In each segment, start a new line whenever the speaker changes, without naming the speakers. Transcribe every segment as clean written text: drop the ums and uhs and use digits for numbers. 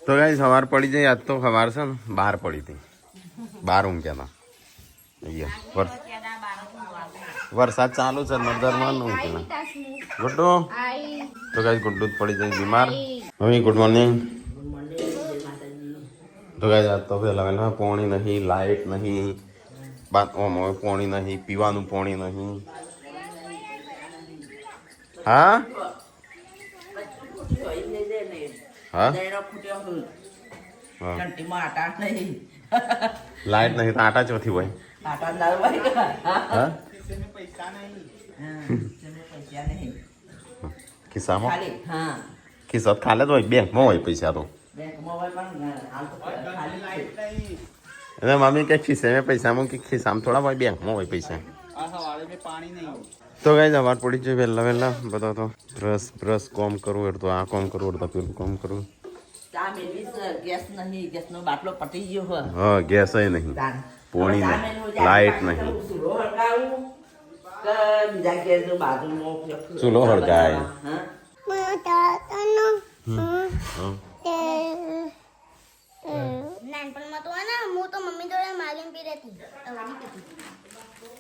તો ગાઈસ સવાર પડી જાય. આજ તો સવાર છે ને 12 પડી હતી. 12 ઊંઘ્યા હતા. વરસાદ ચાલુ છે નજરમાં ઊંઘ્યા. ગુડ્ડુ તો ગાઈસ ગુડ્ડુ પડી જાય બીમાર. Mummy good morning. તો ગાઈસ આજ તો પહેલા પાણી નહીં, લાઇટ નહીં, બાથરૂમમાં પાણી નહીં, પીવાનું પાણી નહીં. હા હા લાઈટ નહીં તો આટા ચોથી હોય. ખિસ્સામાં ખિસ્સા ખાલે તો હોય, બેંકમાં હોય પૈસા તો. અને મમ્મી કે ખિસ્સે મેં પૈસામાં કે ખિસ્સામાં થોડા હોય, બેંકમાં હોય પૈસા. તો ગાઈસ સવાર પડી જાય વહેલા બધા તો બ્રશ કોમ કરવું એટલે તો આ કોમ કરવું એટલે પેલું કોમ કરવું. હા ગેસ નહીં, પોણી નહીં, લાઈટ નહીં, ચૂલો હળગાય.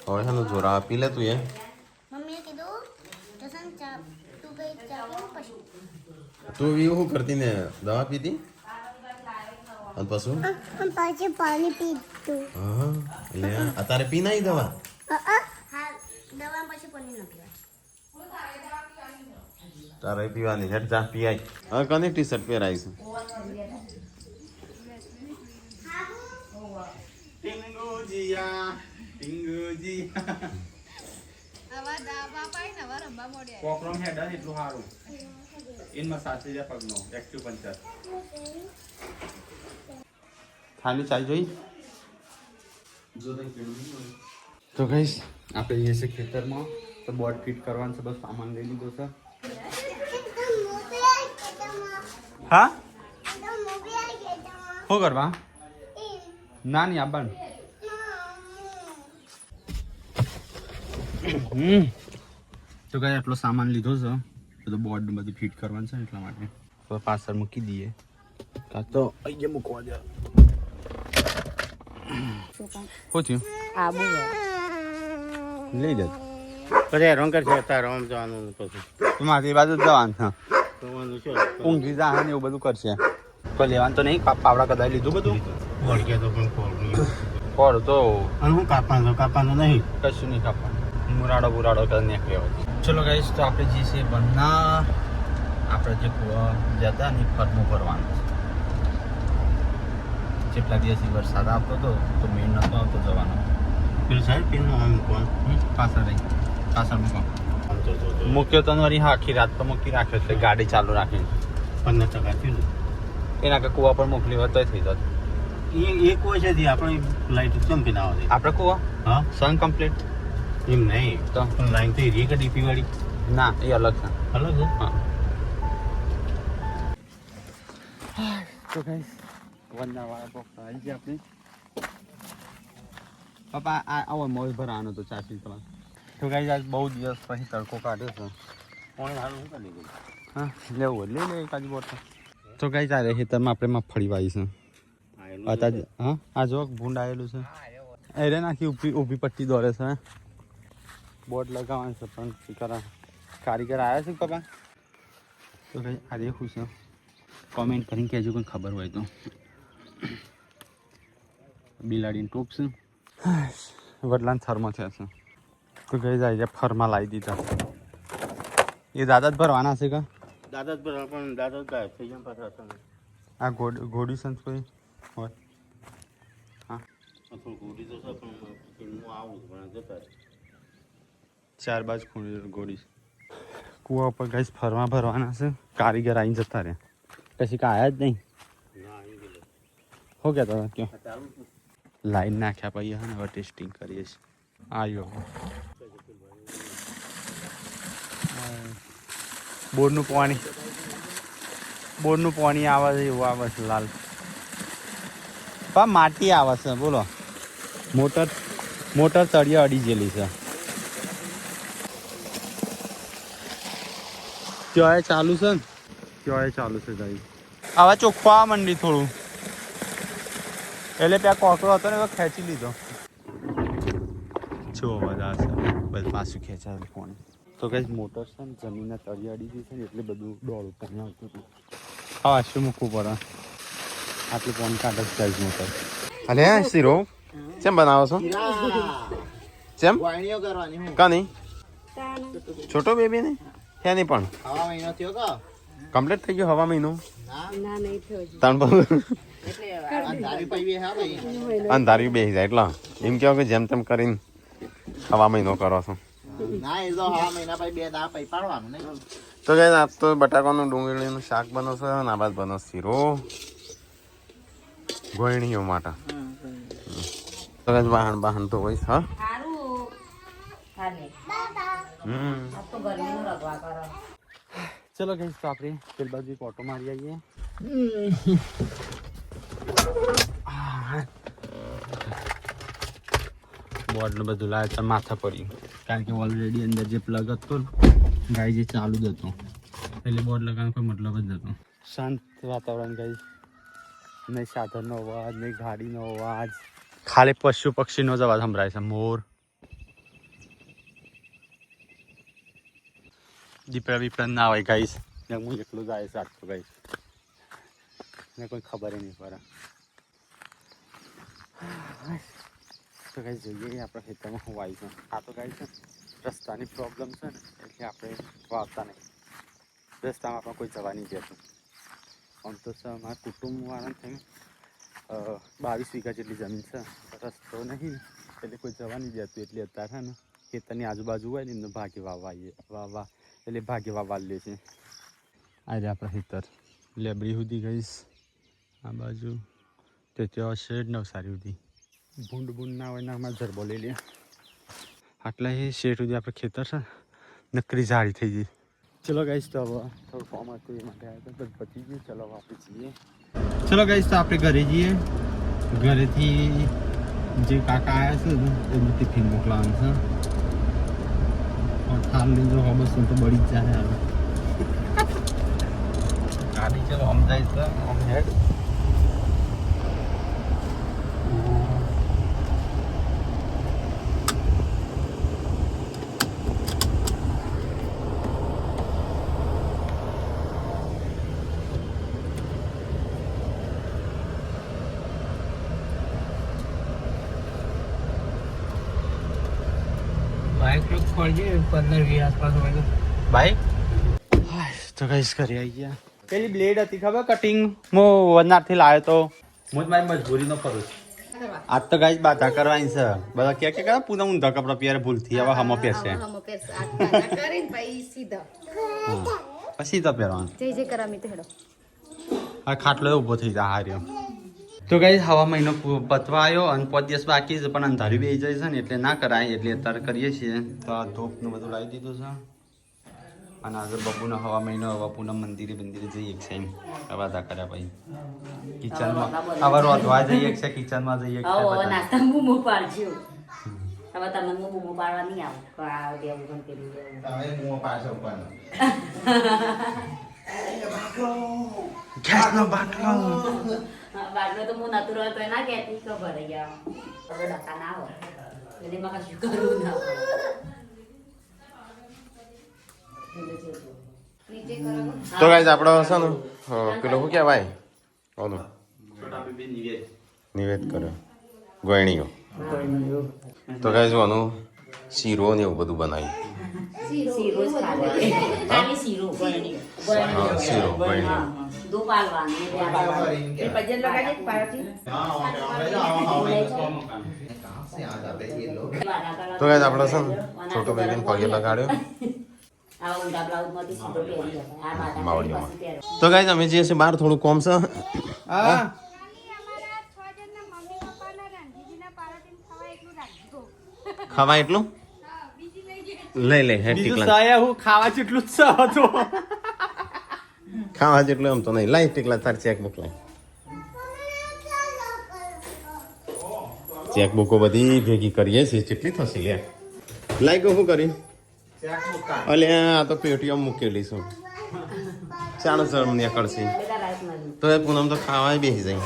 હવે હેલો જોરા પી લે તું એ. તું એવું કરતી ને દવા પીતી અને પછી
પાણી પીધું.
હા એટલે અત્યારે પી નાઈ દવા. તારે પીવાની હેડ જા પીઆઈ. હવે કની ટી શર્ટ પહેરાઈ છે? ટીંગુજીયા ટીંગુજીયા કોકરોમ હેડા એટલું સારું. ઇનમાં 7000 પગનો એક્યુપંચર. ખાલી ચાઈ જોઈ. તો ગાઈસ આપણે જઈએ છીએ ખેતરમાં. તો બોર્ડ ફિટ કરવાનું છે, બસ સામાન લઈ લીધો છે. હા શું કરવા? ના નહીં આબાન. તો ગાઈસ આટલો સામાન લીધો છે, બધું બોર્ડ બધું ફિટ કરવાનું છે એટલા માટે. તો પાછળ મૂકી દઈએ કાં તો અહીંયા મૂકવા દે. શું થયું? લઈ લે પછી રંગ કરશે. તારે આમ જવાનું પછી મારી બાજુ જવાનું છે. ઊંઘી જા ને એવું બધું કરશે. કોઈ લેવાનું તો નહીં. પાવડા કદાચ લીધું બધું. તો પણ કોડ તો હું કાપવાનું નહીં, કશું નહીં કાપવાનું. મુરાડો બુરાડો કરી નાખ્યો. ચલો ગાઈસ તો આપણે જે છે બંના આપણે જે જતા ને ફરમું ભરવાનું. જેટલા દિવસથી વરસાદ આવતો હતો તો મેળ નતો આવતો જવાનો. પેલું સાહેબ પેલું આમ કોણ પાછળ રહી પાછળ મૂકો મૂક્યો તો વળી આખી રાત તો મૂકી રાખ્યો એટલે ગાડી ચાલુ રાખીને 15% થયું. એના કે કુવા પર મોકલી હોત તો થઈ જત. એ કુવા છે આપણે લાઈટ ચમકી ના આવે આપણે કુવા. હા સન કમ્પ્લીટ એમ નહીં તો લાઈન તો એરી કે ડીપી વાળી ના એ અલગ છે. અલગ છે હા. તો ગાઈસ વંદના વાળા પોખતા આવી ગયા આપણે. પપ્પા આવો મોજ ભરાવાનો તો ચાસી તમારે. તો ગાઈસ આજ બહુ દિવસ પછી તડકો કાઢ્યો છે. પાણી હારું શું કરી ગયું? હા લેવું લઈ લે કાજુ બોટલ. તો ગાઈસ આ ખેતરમાં આપણે મગફળી વાવી છે. હા આ જો ભૂંડ આવેલું છે. એરે નાખી ઊભી પટ્ટી દોરે છે. બોર્ડ લગાવવાનું છે પણ કરા કારીગર આવ્યા છે પપ્પા. તો ભાઈ આ દેખું છે. કોમેન્ટ કરીને કહેજો કોઈ ખબર હોય તો. બિલાડીને ટોપ છે. વડલાને થરમાં થયા છે. તો કઈ જાય ફરમાં લાવી દીધા. એ દાદા જ ભરવાના છે કે? દાદા જ ભરવા પણ દાદા જ ગાય થઈ જાય. આ ઘોડી સંત કોઈ હોય? હા ઘોડી તો પણ આવું પણ જતા 4 બાજુ ખૂણી ઘોડી. કુવા ઉપર ગાઈસ ફરવા ભરવાના છે. કારીગર આવીને જતા રહ્યા. પછી કાં આયા જ નહીં. હો ગયા હતા ક્યાં લાઈન નાખ્યા પછી હા હવે ટેસ્ટિંગ કરીએ છીએ. આવ્યો બોરનું પાણી આવે છે એવું આવે છે લાલ. પા માટી આવે છે બોલો. મોટર તળિયે અડી ગયેલી છે. ક્યાં ચાલુ છે ને? ક્યાં ચાલુ છે ગાઈ. આવા ચોખ્ખો આ મંડી થોડું એટલે ત્યાં કોકરો હતો ને ખેંચી લીધો જો બધા છે બધું પાછું ખેંચાય પાણી તો કઈ મોટર છે ને જમીનના તળિયે અડી ગઈ છે ને એટલે બધું દોડું પાણી આવતું હતું હા શું મૂકવું પડે આટલું પાણી કાઢે જ જાય મોટર અલે શીરો કેમ બનાવો છો કેમ કાની છોટો બેબી ને ક્યાં નહીં પણ કમ્પ્લીટ થઈ ગયો હવા મહિનો અંધારી બેસી જાય એટલે એમ કહો કે જેમ તેમ કરીને હવા મહિનો કરો છો તો કઈ આજ તો બટાકાનું ડુંગળીનું શાક બનવશો ને આ બાદ બનો શીરો ગોયણીઓ માટે તો કઈ વાહન બાહન તો હોય હા ચલો કઈ તો આપણે પેલ બાજુ એક ઓટો મારી આવીએ બોર્ડનું બધું લાવે તો માથા પડ્યું કારણ કે ઓલરેડી અંદર જે પ્લગ હતો ગાય જે ચાલુ જ હતો એટલે બોર્ડ લગાવવાનો કોઈ મતલબ જ નહોતો શાંત વાતાવરણ ગાય નહીં સાધનનો અવાજ નહીં ગાડીનો અવાજ ખાલી પશુ પક્ષીનો જ અવાજ સંભળાય છે મોર દીપડા બીપડા ના હોય ગાઈશ ને હું એકલું જાય છે આટલું ગાઈશ ને કોઈ ખબર નહીં પડે તો કઈ જોઈએ આપણે ખેતરમાં હું આવી છે આ તો ગાય છે રસ્તાની પ્રોબ્લેમ છે ને એટલે આપણે વાવતા નહીં રસ્તામાં આપણે કોઈ જવા નહીં જતું આમ તો છે અમારા કુટુંબવાળાને થઈને 22 વીઘા જેટલી જમીન છે રસ્તો નહીં એટલે કોઈ જવા નહીં જતું એટલે અત્યારે છે ને ખેતરની આજુબાજુ હોય ને એમને ભાગે વાવવા એટલે ભાગે વાવવા લે છે આજે આપણે ખેતર લેબડી સુધી ગઈશ આ બાજુ તે ત્યાં શેડ નવસારી સુધી ભૂંડ ના હોય ને આમાં જરબો લઈ લે આટલા એ શેડ સુધી આપણે ખેતર છે નકરી ઝાડી થઈ ગઈ ચલો ગાઈશ તો હવે થોડું ફોર્મ હતું એ માટે આવ્યા તો પતી ગયું ચલો આપણે જઈએ ચલો ગાઈશ તો આપણે ઘરે જઈએ ઘરેથી જે કાકા આવ્યા છે એનું ટિફિન મોકલાવાનું છે થાલ લીધો બસ તો બળી જ જાય હવે ગાડી ચલો આમ જાય છે આમ હેડ બાઈક તો કઈ કરી આવી ગયા પેલી બ્લેડ હતી ખબર કટિંગ હું વનારથી લાવ્યો તો હું જ મારી મજબૂરીનો કરું છું આજ તો ગાઈસ બાધા કરવાની છે બધા કે પૂરા ઊંધા કપડા પહેરે ભૂલથી હવે હમો પહેરશે પછી તો પહેરવાનું હા ખાટલો ઊભો થઈ જાય હાર્યો તો ગાઈસ હવા મહિનો પતવા આવ્યો અને 5 દિવસ બાકી છે પણ અંધારી બેસી જાય છે ને એટલે ના કરાય એટલે અત્યારે કરીએ છીએ તો આ ધૂપનું બધું લાવી દીધું છે અને આગળ બપુનો હવા મહિનો બપુના મંદિરે જઈએ છે એમ વાદા કર્યા પછી કિચનમાં હવે રોધવા જઈએ છે કિચનમાં જઈએ છે ગેસનો બાટલો
બાટલો તો હું નતું રહેતો ના કહેતી ખબર યાર હવે ડકા ના હોય એટલે માં કશું કરવું ના
તો ગાઈસ આપણો છે ને પેલો શું કહેવાય ઓનું નિવેદ કર્યો ગોયણીઓ તો ગાઈસ ઓનું શીરો ને એવું બધું બનાવ્યું
શીરો જ ખાધો ખાલી શીરો ગોળણી
શીરો ગોયણીઓ
દો પાલવાની એ પજન લગાડે પારથી
તો ગાઈસ આપણો છે ને છોટો બેબીને પગે લગાડ્યો માવડીઓમાં તો ગાઈસ અમે જઈએ છીએ બહાર થોડું કોમ છે
હા
ખાવા એટલું લઈ હે ટીકલા
હું ખાવા જેટલું જ હતો
ખાવા જેટલું એમ તો નહીં લાઈ ટીકલા તાર ચેકબુક લાઈ ચેકબુકો બધી ભેગી કરીએ છીએ કેટલી થશે લે લાઈ ગયો શું કરી અલે આ તો પેટીએમ મૂકેલી છું ચાલો સર મને કરશે તો એ પૂનમ તો ખાવાય બેસી જાય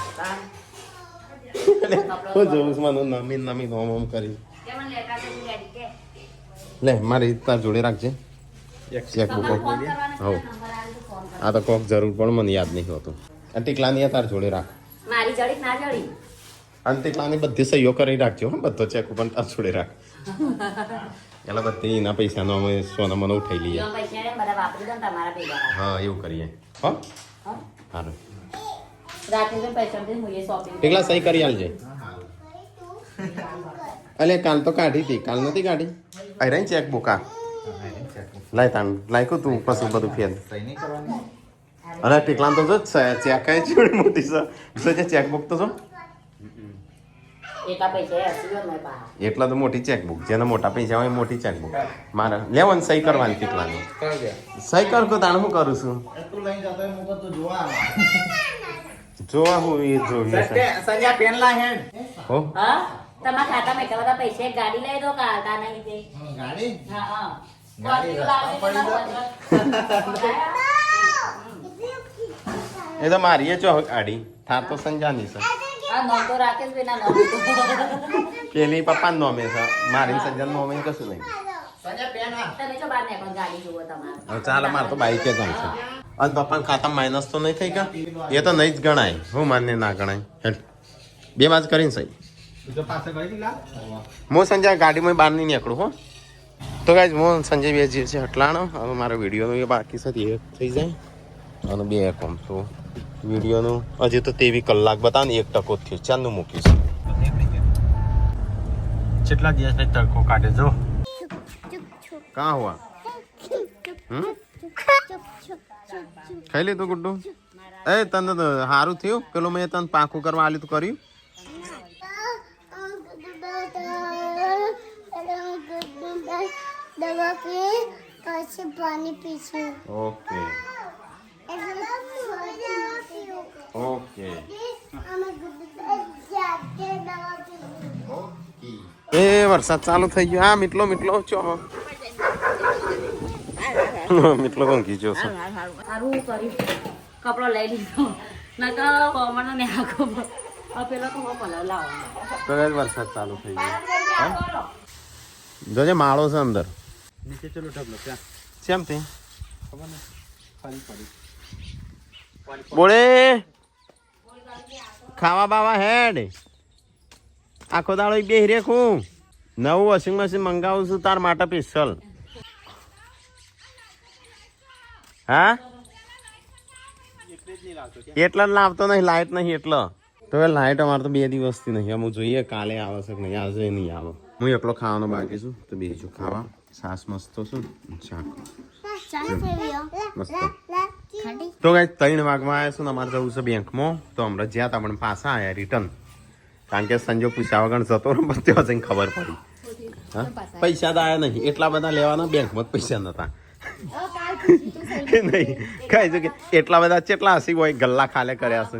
હું જોઉં છું મને નમી નોમ કરી લે મારી તાર જોડે રાખજે ચેકબુક હવ આ તો કોક જરૂર પણ મને યાદ નહીં હોતું અને ટીકલાની તાર જોડે રાખ
મારી જડી ના જડી
અને ટીકલાની બધી સહીઓ કરી રાખજો હો બધો ચેક પણ તાર જોડે રાખ એટલે બધી એના પૈસાનો અમે સોના મને ઉઠાઈ લઈએ
બધા વાપરી દો ને તમારા ભેગા
હા એવું કરીએ હો સારું
રાતે તો પૈસા દે હું એ શોપિંગ
ટીકલા સહી કરી આલજે અલે કાલ તો કાઢી હતી કાલ નથી કાઢી અરે ચેકબુક આ લાય તાણ લાયકું તું પછી બધું ફેર અરે ટીકલા તો જો ચેક કઈ જોડી મોટી છે ચેકબુક તો જો
એટલા પૈસા હસી ગયો મેં પા
એટલા તો મોટી ચેકબુક જેના મોટા પૈસા હોય મોટી ચેકબુક મારે લેવાનું સહી કરવાની ટીકલાની સહી કર તો તાણ હું કરું છું જોવા હું એ જોઈએ
સંજય પેન લા હેડ
હો
હા તમારા ખાતામાં એટલા બધા પૈસા એક ગાડી લઈ દો કાઢતા નહીં તે
ગાડી
હા હા
એ તો મારી ચો ગાડી થાર તો સંજાની છે
હા નો તો રાકેશ ભાઈ ના નો
પેલી પપ્પા નોમે છે મારી સંજન નોમે કશું નહીં
સંજય પેન આ
તમે જો બાર ને પણ ગાડી જુઓ તમારે
ચાલ મારે તો બાઈક જ છે અને પપ્પાના ખાતા માઇનસ તો નહીં થઈ ગયા એ તો નહીં જ ગણાય હું માન્ય ના ગણાય હેડ બે બાજ કરીને સહી
તો પાછળ કરી દીલા
હું સંજય ગાડીમાં બહાર નહીં નીકળું હો તો ગાઈઝ હું સંજય બે જે છે હટલાણો હવે મારો વિડીયોનું એ બાકી છે એ થઈ જાય અને બે કોમ તો વિડીયોનું હજી તો તેવી કલાક બતાવ ને 1 ટકો થયો ચાલનું મૂકીશ
કેટલા દિવસ ને તડકો કાઢે જો
કાં હુઆ ખાઈ લીધું ગુડ્ડુ એ તને તો સારું થયું પેલું મેં તને પાકું કરવા આલ્યું તો કર્યું
દવા પી પછી પાણી પીશું
ઓકે ઓકે એ વરસાદ ચાલુ થઈ ગયો હા મીટલો ચો મીટલો કોણ કીધો છે
સારું કર્યું કપડો લઈ લીધો નકર કોમનો ને આખો પેલો તો હું પલાવ લાવો
તો ગાઈસ વરસાદ ચાલુ થઈ ગયો જોજે માળો છે અંદર
નીચે ચલો ઢગલો ત્યાં
કેમ તે
ખબર ને ખાલી પડી
બોલે ખાવા બાવા હેડ આખો દાડો બેહી રેખું નવું વોશિંગ મશીન મંગાવું છું તાર માટે સ્પેશિયલ હા એટલા જ લાવતો નહીં લાઈટ નહીં એટલો તો લાઈટ અમારે તો 2 દિવસથી નહીં અમુક જોઈએ કાલે આવે છે કે નહીં આજે નહીં આવે હું એકલો ખાવાનો બાકી છું તો બીજું ખાવા સાસ મસ્ત છું શાક મસ્ત તો ગાઈસ 3 વાગવા આવ્યા છું ને અમારે જવું છે બેંકમાં તો હમણાં જ્યાં તા પણ પાછા આવ્યા રિટર્ન કારણ કે સંજો પૂછ્યા વગર જતો રહ્યો ત્યાં જઈને ખબર પડી હા પૈસા તો આવ્યા નહીં એટલા બધા લેવાના બેંકમાં પૈસા નતા નહીં કઈ છે કે એટલા બધા કેટલા હસી હોય ગલ્લા ખાલે કર્યા છે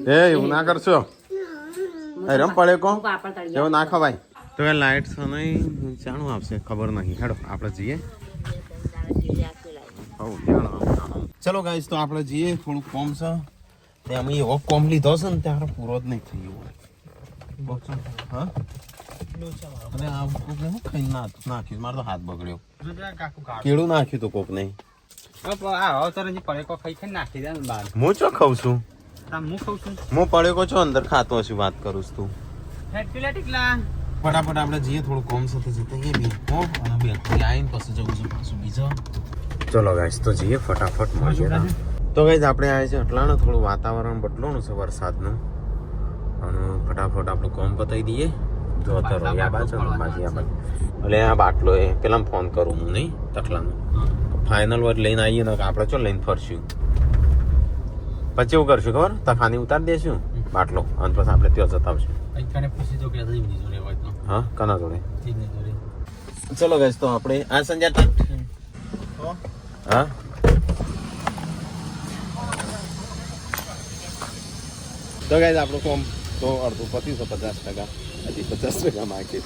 એ એવું ના કરશો રમ પડે કો એવું ના ખવાય તો એ લાઈટ છે નહીં જાણું આવશે ખબર નહીં હેડો આપણે જઈએ ચલો ગાઈસ તો આપણે જઈએ થોડું કોમ છે ને અમે એવો કોમ લીધો છે ને ત્યારે પૂરો જ નહીં થઈ ગયો હા અને આ કોકને હું ખાઈ નાખ્યું મારો તો હાથ બગડ્યો કેળું નાખ્યું તો કોક નહીં
નાખી દે બહાર
હું ચો ખાઉં છું
હું ખાઉં છું
હું પડ્યો છો અંદર ખાતો હશું વાત કરું છું તું ફટાફટ આપણે જઈએ થોડું કોમ સાથે જતા જઈએ બેંકો અને બેંકથી આવીને પછી જવું છું પાછું બીજો ચલો ગાઈસ તો જઈએ ફટાફટ મળીએ તો ગાઈસ આપણે આવે છે એટલાને થોડું વાતાવરણ બદલવાનું છે વરસાદનું અને ફટાફટ આપણું કોમ પતાવી દઈએ જો અત્યારે યા બાજુ બાજી આ બાજુ એટલે આ બાટલો એ પેલા ફોન કરું હું નહીં તકલાનો ફાઇનલ વર્ડ લઈને આવીએ ને આપણે ચો લઈને ફરશું પછી એવું કરશું ખબર તખાની ઉતારી દેશું બાટલો અને પછી આપણે ત્યાં જતા આવશું હા કના જોડે ચલો ગાઈસ તો આપણે આ સંજય હા તો ગાઈસ આપણું કોમ તો અડધું 50% હજી 50% બાકી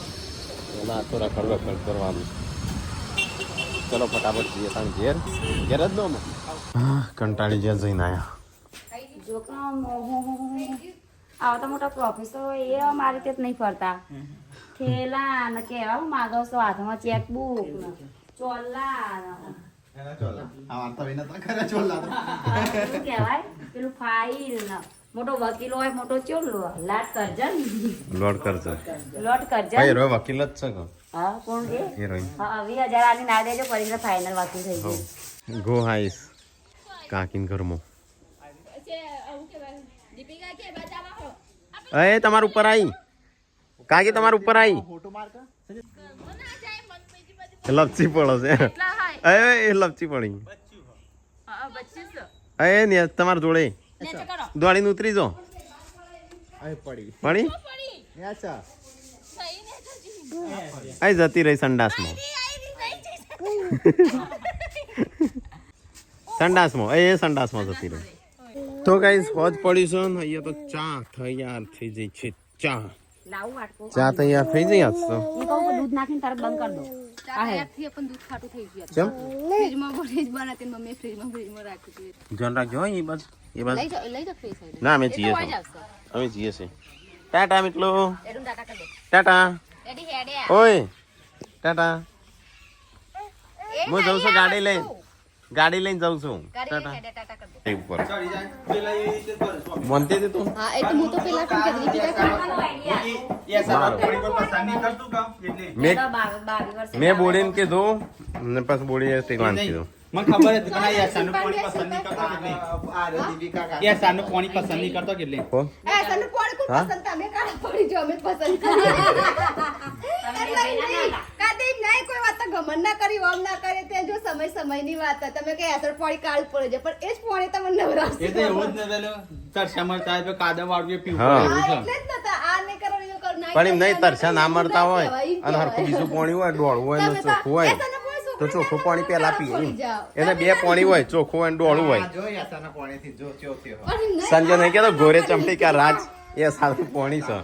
એમાં તો રખડ રખડ કરવાનું. ચલો ફટાફટ જઈએ તાણ ઘેર ઘેર જ નો કંટાળી જ્યાં જઈને આયા.
જો કે આવા તો મોટા પ્રોફેસર હોય એ મારી રીતે નહીં ફરતા. થેલા ને કેવા માગો છો હાથમાં ચેકબુક ને ચોલા શું કહેવાય પેલું ફાઇલ ને મોટો વકીલ હોય મોટો ચોલો લાટ કરજન
લોડ કરજો
લોટ કરજન
ભાઈ રો વકીલ જ છે કે
હા કોણ એ
હિરોઈન
હા 20,000 આની ના દેજો પરીક્ષા ફાઇનલ વકીલ થઈ ગઈ.
ગો હાઈસ કાકીન ઘરમાં એ તમાર ઉપર આવી કાકી તમાર ઉપર આવી લપસી પડો છે એ લપસી પડી એ ને તમાર જોડે દોડીને ઉતરી જો પડી આ જતી રહી સંડાસમાં સંડાસમાં એ સંડાસમાં જતી રહી. તો ગાઈસ હોજ પડીશું ને અહીંયા તો ચા તૈયાર થઈ જઈ છે. ચા
લાવું વાટકો
ચા તૈયાર થઈ જઈ આજ તો
હું કહું કે દૂધ નાખીને તરત બંધ કરી દો.
ચમ
ફ્રીજમાં ભરી જ બનાતી મમ્મી ફ્રીજમાં રાખી હતી.
ધ્યાન રાખજો હો એ બસ એ બસ
લઈ જાઓ ફ્રીજ સાઈડ.
ના અમે જઈએ છીએ અમે જઈએ છીએ. ટાટા મિત્રો
એડું ટાટા કરી દે.
ટાટા
એડી હેડે
ઓય ટાટા હું જઉં છું ગાડી લઈને જાઉં છું. ટાટા
હેડે ટાટા કરી દે.
એ ઉપર મનતે દે તું
હા એ તો હું તો પેલા કેમ કે દીપિકા
મેં મેં બોલીને કીધું ને પછી બોલીએ તે વાંચ કીધું.
મને ખબર હતી પણ યાર સાનું પાણી પસંદ નહીં કરતો કેટલી યાર સાનું પાણી પસંદ નહીં કરતો કેટલી
હો
એ સનુ કોણ કોણ
હા?
પસંદ તમે કાઢા પડી જો અમે પસંદ કાદી નહીં કોઈ વાત તો ગમન ના કરી ઓમ ના કરે તે જો સમયની વાત છે. તમે કે અસર પડી કાળ પડે છે પણ એ જ પોણી તમને નવરાશ
એ તો એવું જ ને પેલો તરસામાં ચાય પે કાદા વાળવી પીવું
હા.
એવું છે.
એટલે જ નતા આ નહીં કરો એવું કર ના
પણ એમ નહીં તરસા ના મળતા હોય અને હરખું બીજું પાણી હોય ડોળું હોય ને ચોખ્ખું હોય તો ચોખ્ખું પાણી પેલા પીએ એમ. એને બે પાણી હોય ચોખ્ખું હોય ને ડોળું હોય. સંજય નહીં કેતો ઘોરે ચમટી કે રાજ એ સારું પાણી છે.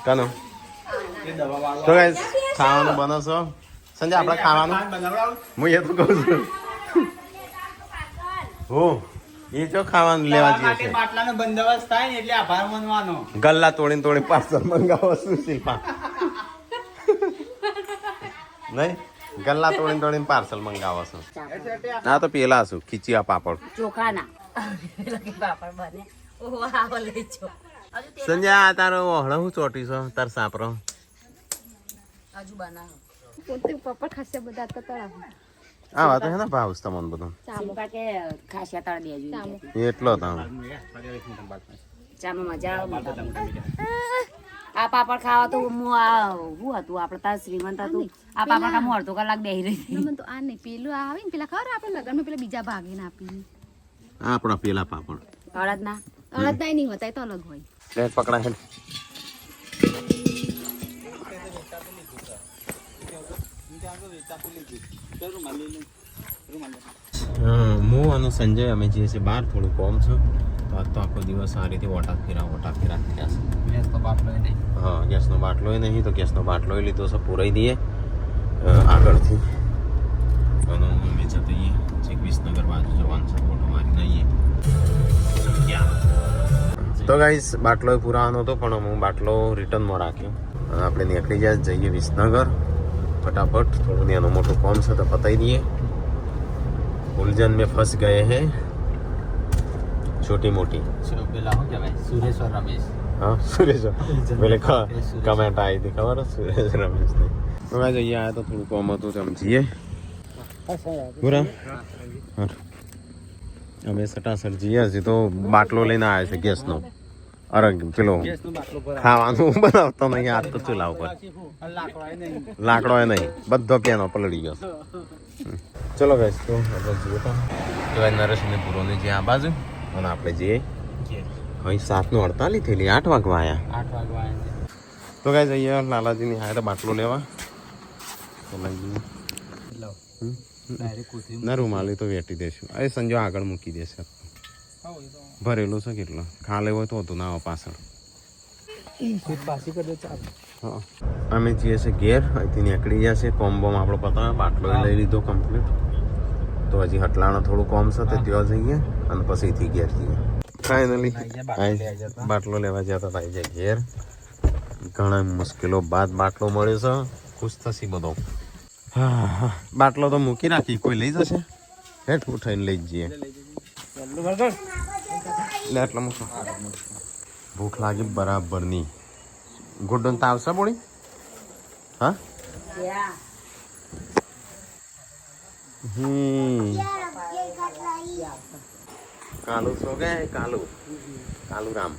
કનો તો ગાઈસ ખાવાનું બનો છો સંજય આપણે ખાવાનું હું એ તો કહું છું હો એ જો ખાવાનું લેવા જઈએ છે.
બાટલાનો બંદોબસ્ત થાય ને એટલે આભાર માનવાનો.
ગલ્લા તોડીને પાર્સલ મંગાવો શું શિલ્પા નહીં ગલ્લા તોડીને પાર્સલ મંગાવો છો. ના તો પેલા શું ખીચિયા પાપડ
ચોખા ના પાપડ બને ઓહો આવો લઈ જો
સંજય આ તારો ઓહળો હું ચોટી છો તાર સાપરો
હજુ બનાવો
પોતે પપ્પા ખાસે બધા તો તળાવ
આ વાત હે ને ભાવ તમને બધું
શિલ્પા કે ખાસિયા તળ દેજો
એટલો તાવ
ચામાં મજા આવે. આ પાપડ ખાવા તો હું આ શું હતું આપણે તાર શ્રીમંત હતું આ પાપડ ખાવા અડધો કલાક બેહી રહી હતી.
મને તો આ નહીં પેલું આવે ને પેલા ખબર આપણે લગનમાં પેલા બીજા ભાગીને આપીને
આપણા પેલા પાપડ
અડદના
અડદ નહીં હોતા એ તો અલગ હોય.
લે પકડા હે હું અને સંજય અમે જઈએ છીએ બહાર થોડું કોમ છે તો આજ તો આખો દિવસ આ રીતે વટા ફેરા કર્યા છે. હા ગેસનો બાટલો નહીં તો ગેસનો બાટલો લીધો છે પુરાઈ દઈએ આગળથી અને અમે જઈએ છેક વિસનગર બાજુ જવાનું છે ફોટો મારીને આવીએ. તો ગાઈસ બાટલો પુરાવાનો હતો પણ હું બાટલો રિટર્નમાં રાખ્યો. આપણે નીકળી જઈએ વિસનગર फटाफट थोड़ा नहीं मोटो कॉम से तो पता ही नहीं है. उलझन में फंस गए हैं छोटी मोटी.
સુરેશ और रमेश
हाँ सुरेश पहले कमेंट आई थी खबर सुरेश रमेश ने तो मैं जाइए आया तो थोड़ा कॉम तो समझिए पूरा અમે સટાસટ જઈએ છીએ તો બાટલો લઈને આવ્યા છે ગેસનો. અરે પેલો ખાવાનું બનાવતો નહીં આજ તો ચૂલા ઉપર લાકડો એ નહીં બધો પેનો પલળી ગયો. ચલો ગાઈસ તો આપણે જઈએ તો નરેશને પૂરોને જે આ બાજુ અને આપણે જઈએ અહીં 7:48 થયેલી 8 વાગવા આવ્યા. તો ગાઈસ અહીંયા લાલાજીની આયા તો બાટલો લેવા તો લઈ જઈએ. ના રૂમાલી તો વેટી દેશું અરે સંજો આગળ મૂકી દેશે ભરેલું છે કેટલો ખાલે હોય તો હતું ના આવે પાછળ હા અમે જઈએ છીએ ઘેર અહીંથી નીકળી ગયા છે કોમ્બોમાં આપણો પતા બાટલો લઈ લીધો કમ્પ્લીટ તો હજી હટલાનો થોડું કોમ છે તે ત્યાં જઈએ અને પછી અહીંથી ઘેર જઈએ ફાઇનલી બાટલો લેવા જતા હતા આવી જાય ઘેર ઘણા મુશ્કેલો બાદ બાટલો મળ્યો છે ખુશ થશી બધો હા હા બાટલો તો મૂકી રાખી કોઈ લઈ જશે હેઠ ઉઠાઈને લઈ જ જઈએ લે એટલા મૂકો ભૂખ લાગી બરાબરની ગુડ્ડન તાવ છે બોડી હા કાલુ છો કે કાલુ રામ